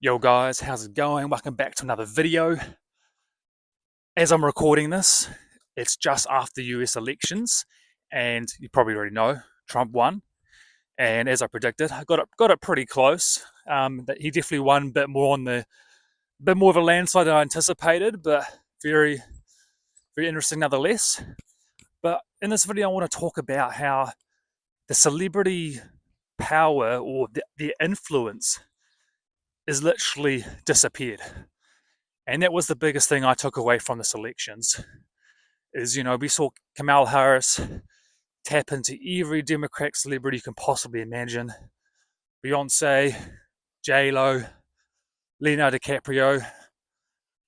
Yo guys, how's it going? Welcome back to another video. As I'm recording this, it's just after US elections, and you probably already know Trump won. And as I predicted, I got it pretty close. That he definitely won a bit more of a landslide than I anticipated, but very very interesting nonetheless. But in this video, I want to talk about how the celebrity power or their influence is literally disappeared. And that was the biggest thing I took away from the elections is, we saw Kamala Harris tap into every Democratic celebrity you can possibly imagine. Beyonce, J-Lo, Leonardo DiCaprio,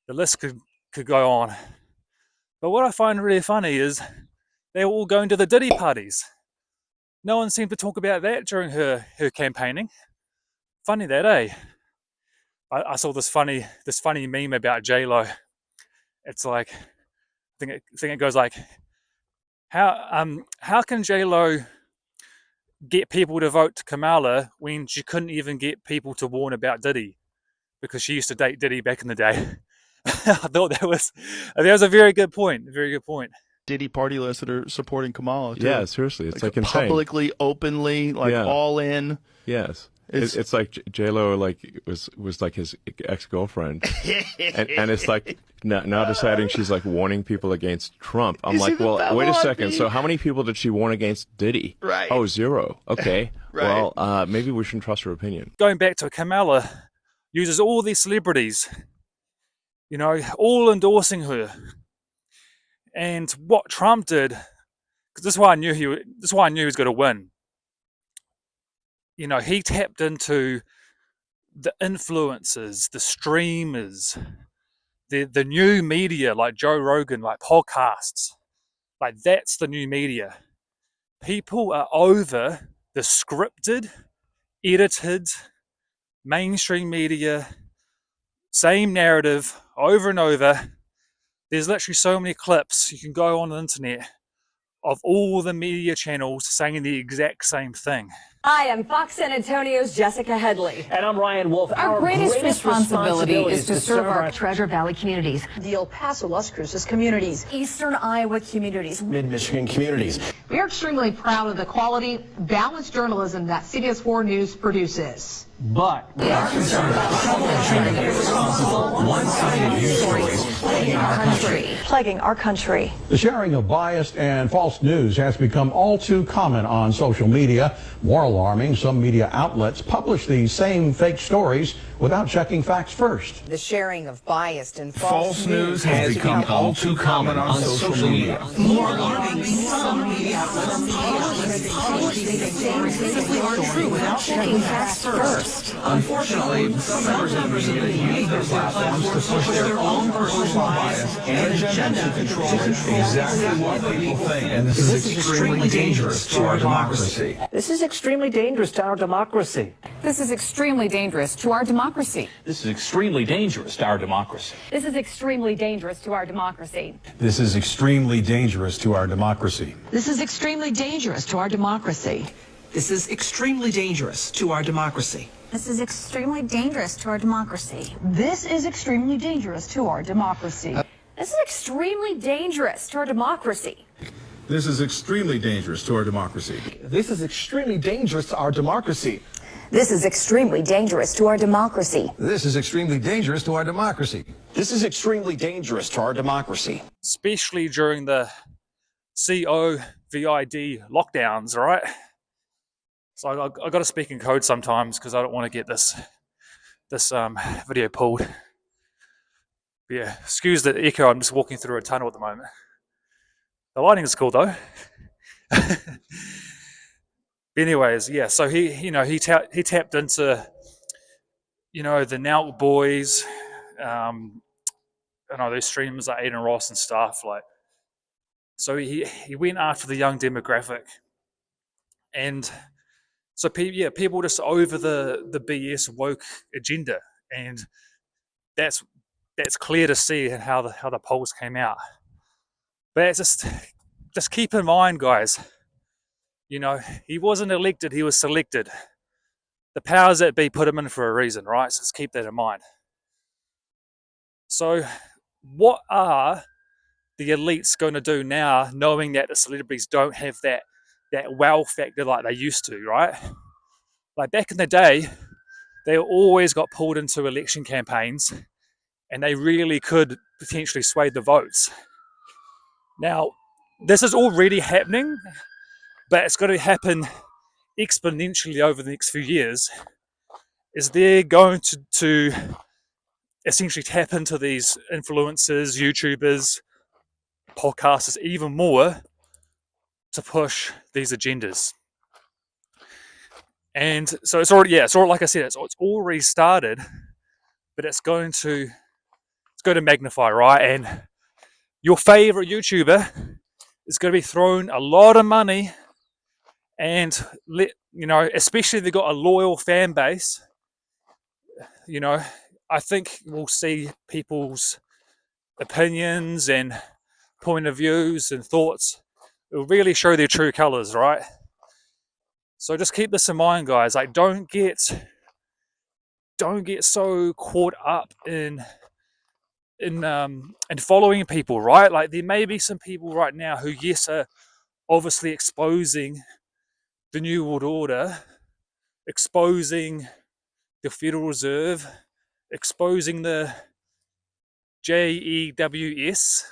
the list could go on. But what I find really funny is they were all going to the Diddy parties. No one seemed to talk about that during her campaigning. Funny that, eh? I saw this funny meme about J-Lo. It's like, I think it goes like, how can J-Lo get people to vote to Kamala when she couldn't even get people to warn about Diddy because she used to date Diddy back in the day? I thought that was a very good point. Very good point. Diddy party lists that are supporting Kamala too. Yeah, seriously, it's like insane. Publicly, openly, all in. Yes. It's like J-Lo was like his ex-girlfriend, and it's like now deciding she's like warning people against Trump. I'm like, well, wait a second. So how many people did she warn against Diddy? Right. Oh, 0. Okay. Right. Well, maybe we shouldn't trust her opinion. Going back to Kamala, uses all these celebrities, all endorsing her, and what Trump did, because this is why I knew he was going to win. He tapped into the influencers, the streamers, the new media like Joe Rogan, like podcasts. Like that's the new media. People are over the scripted, edited, mainstream media, same narrative over and over. There's literally so many clips you can go on the internet of all the media channels saying the exact same thing. Hi, I'm Fox San Antonio's Jessica Headley. And I'm Ryan Wolf. Our greatest responsibility is to serve our Treasure Valley communities, the El Paso, Las Cruces communities, Eastern Iowa communities, Mid-Michigan communities. We are extremely proud of the quality, balanced journalism that CBS 4 News produces. But we are concerned about troubling, irresponsible, one-sided news stories plaguing our country. The sharing of biased and false news has become all too common on social media. More alarming, some media outlets publish these same fake stories without checking facts first. The sharing of biased and false news has become all too common on social media. More alarming, some media outlets publish these stories simply aren't true without checking facts first. Unfortunately, some members of the media use their platforms to push their own personal bias and agenda to control exactly what people think. And this is extremely dangerous to our democracy. this is extremely dangerous to our democracy. This is extremely dangerous to our democracy. This is extremely dangerous to our democracy. This is extremely dangerous to our democracy. This is extremely dangerous to our democracy. This is extremely dangerous to our democracy. This is extremely dangerous to our democracy. This is extremely dangerous to our democracy. This is extremely dangerous to our democracy. This is extremely dangerous to our democracy. This is extremely dangerous to our democracy. This is extremely dangerous to our democracy. This is extremely dangerous to our democracy. This is extremely dangerous to our democracy. This is extremely dangerous to our democracy. Especially during the COVID lockdowns, right? So I got to speak in code sometimes because I don't want to get this video pulled. But yeah, excuse the echo. I'm just walking through a tunnel at the moment. The lighting is cool though. Anyways, yeah. So he tapped into the Now Boys, those streamers like Aiden Ross and stuff like. So he went after the young demographic, and so people just over the BS woke agenda, and that's clear to see how the polls came out. But it's just keep in mind, guys. He wasn't elected; he was selected. the powers that be put them in for a reason, right? So just keep that in mind. So what are the elites going to do now, knowing that the celebrities don't have that wow factor like they used to, right? Like back in the day, they always got pulled into election campaigns and they really could potentially sway the votes. Now, this is already happening, but it's going to happen exponentially over the next few years. Is they're going to essentially tap into these influencers, YouTubers, podcasters even more to push these agendas. And so it's already, like I said, it's already started, but it's going to magnify, right? And your favorite YouTuber is going to be thrown a lot of money, and especially if they've got a loyal fan base. I think we'll see people's opinions and point of views and thoughts. It will really show their true colors, right? So just keep this in mind, guys. Like, don't get so caught up in following people, right? Like, there may be some people right now who, yes, are obviously exposing the New World Order, exposing the Federal Reserve, exposing the JEWS,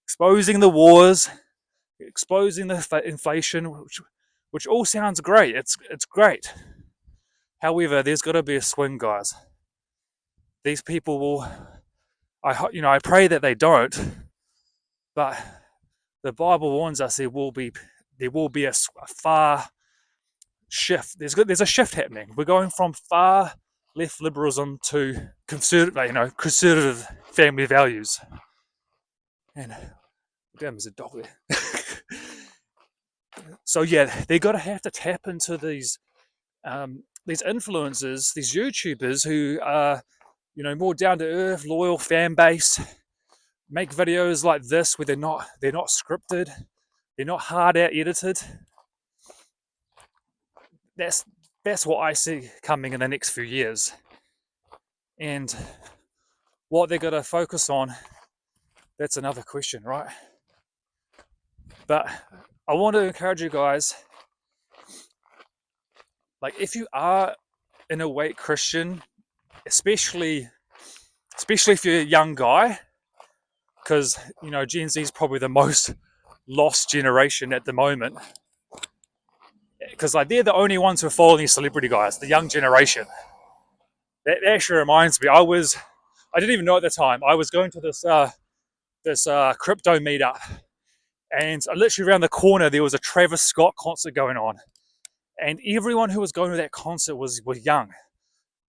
exposing the wars, exposing the inflation, which all sounds great. It's great. However, there's got to be a swing, guys. These people will. I pray that they don't, but the Bible warns us there will be a far shift. There's a shift happening. We're going from far left liberalism to conservative family values. And damn, there's a dog there. So yeah, they're gonna have to tap into these influencers, these YouTubers who are, more down to earth, loyal fan base. Make videos like this where they're not scripted, they're not hard out edited. That's what I see coming in the next few years. And what they're gonna focus on, that's another question, right? But I want to encourage you guys, like, if you are an awake Christian, especially if you're a young guy, because Gen Z is probably the most lost generation at the moment, because they're the only ones who are following these celebrity guys, the young generation. That actually reminds me, I didn't even know at the time, I was going to this crypto meetup, and literally around the corner there was a Travis Scott concert going on, and everyone who was going to that concert was young,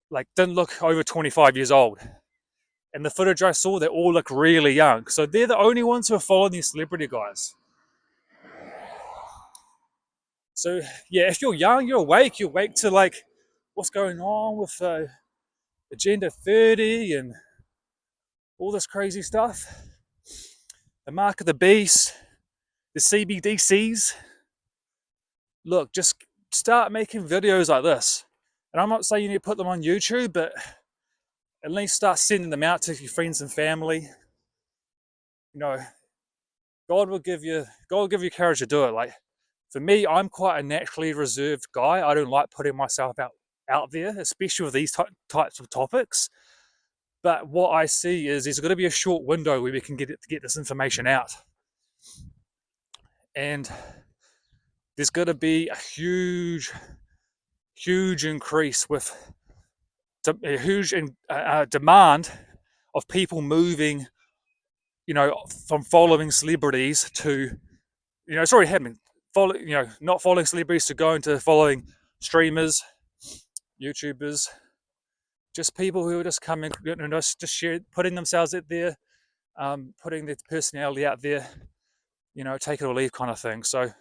like didn't look over 25 years old. And the footage I saw, they all look really young. So they're the only ones who are following these celebrity guys. So yeah, if you're young, you're awake to like what's going on with Agenda 30 and all this crazy stuff. The Mark of the Beast, the CBDCs. Look, just start making videos like this. And I'm not saying you need to put them on YouTube, but at least start sending them out to your friends and family. God will give you courage to do it. Like, for me, I'm quite a naturally reserved guy. I don't like putting myself out there, especially with these types of topics. But what I see is there's going to be a short window where we can get this information out. And there's going to be a huge increase with a huge demand of people moving, from following celebrities to, it's already happening. Not following celebrities to go into following streamers, YouTubers, just people who are just coming, just share, putting themselves out there, putting their personality out there, take it or leave kind of thing. So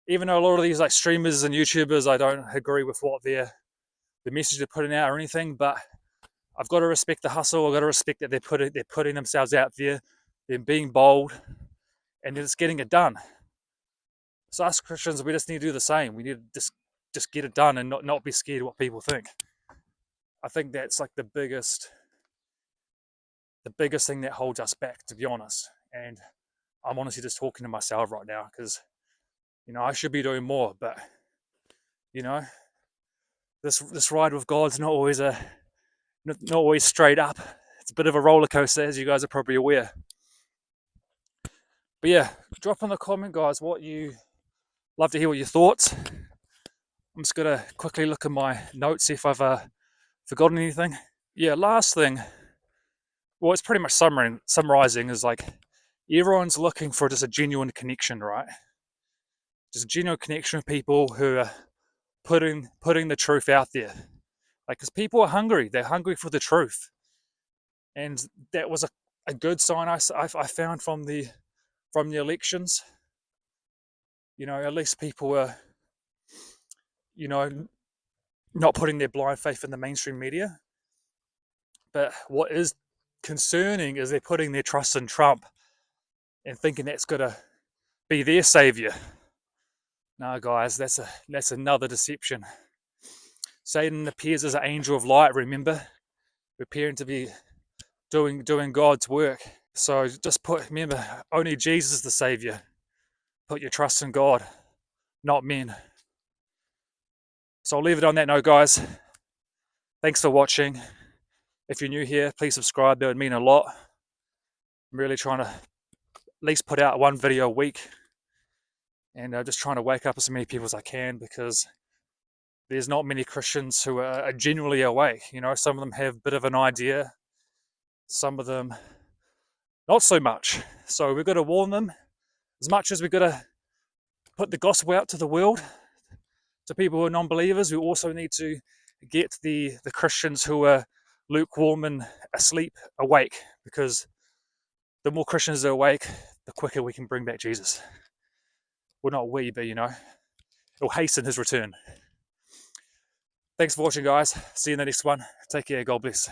even though a lot of these like streamers and YouTubers, I don't agree with what the message they're putting out or anything, but I've got to respect the hustle. I've got to respect that they're putting themselves out there, they're being bold, and it's getting it done. So us Christians, we just need to do the same. We need to just just get it done and not be scared of what people think. I think that's like the biggest thing that holds us back, to be honest. And I'm honestly just talking to myself right now because, you know, I should be doing more, but, you know, this ride with God's not always straight up. It's a bit of a roller coaster, as you guys are probably aware. But yeah, drop in the comment, guys, love to hear what your thoughts. I'm just gonna quickly look at my notes, see if I've forgotten anything. Yeah, last thing. Well, it's pretty much summarizing is like everyone's looking for just a genuine connection, right? Just a genuine connection with people who are putting the truth out there. Like, because people are hungry. They're hungry for the truth. And that was a good sign I found from the elections. You know, at least people were, you know, not putting their blind faith in the mainstream media. But what is concerning is they're putting their trust in Trump and thinking that's gonna be their savior. No, guys, that's another deception. Satan appears as an angel of light, remember? Appearing to be doing God's work. So just remember, only Jesus is the savior. Put your trust in God, not men. So I'll leave it on that note, guys. Thanks for watching. If you're new here, please subscribe. That would mean a lot. I'm really trying to at least put out one video a week. And I'm just trying to wake up as many people as I can, because there's not many Christians who are genuinely awake. You know, some of them have a bit of an idea. Some of them not so much. So we've got to warn them. As much as we've got to put the gospel out to the world, to people who are non-believers, we also need to get the Christians who are lukewarm and asleep awake, because the more Christians are awake, the quicker we can bring back Jesus. Well, not we, but, you know, it'll hasten his return. Thanks for watching, guys. See you in the next one. Take care. God bless.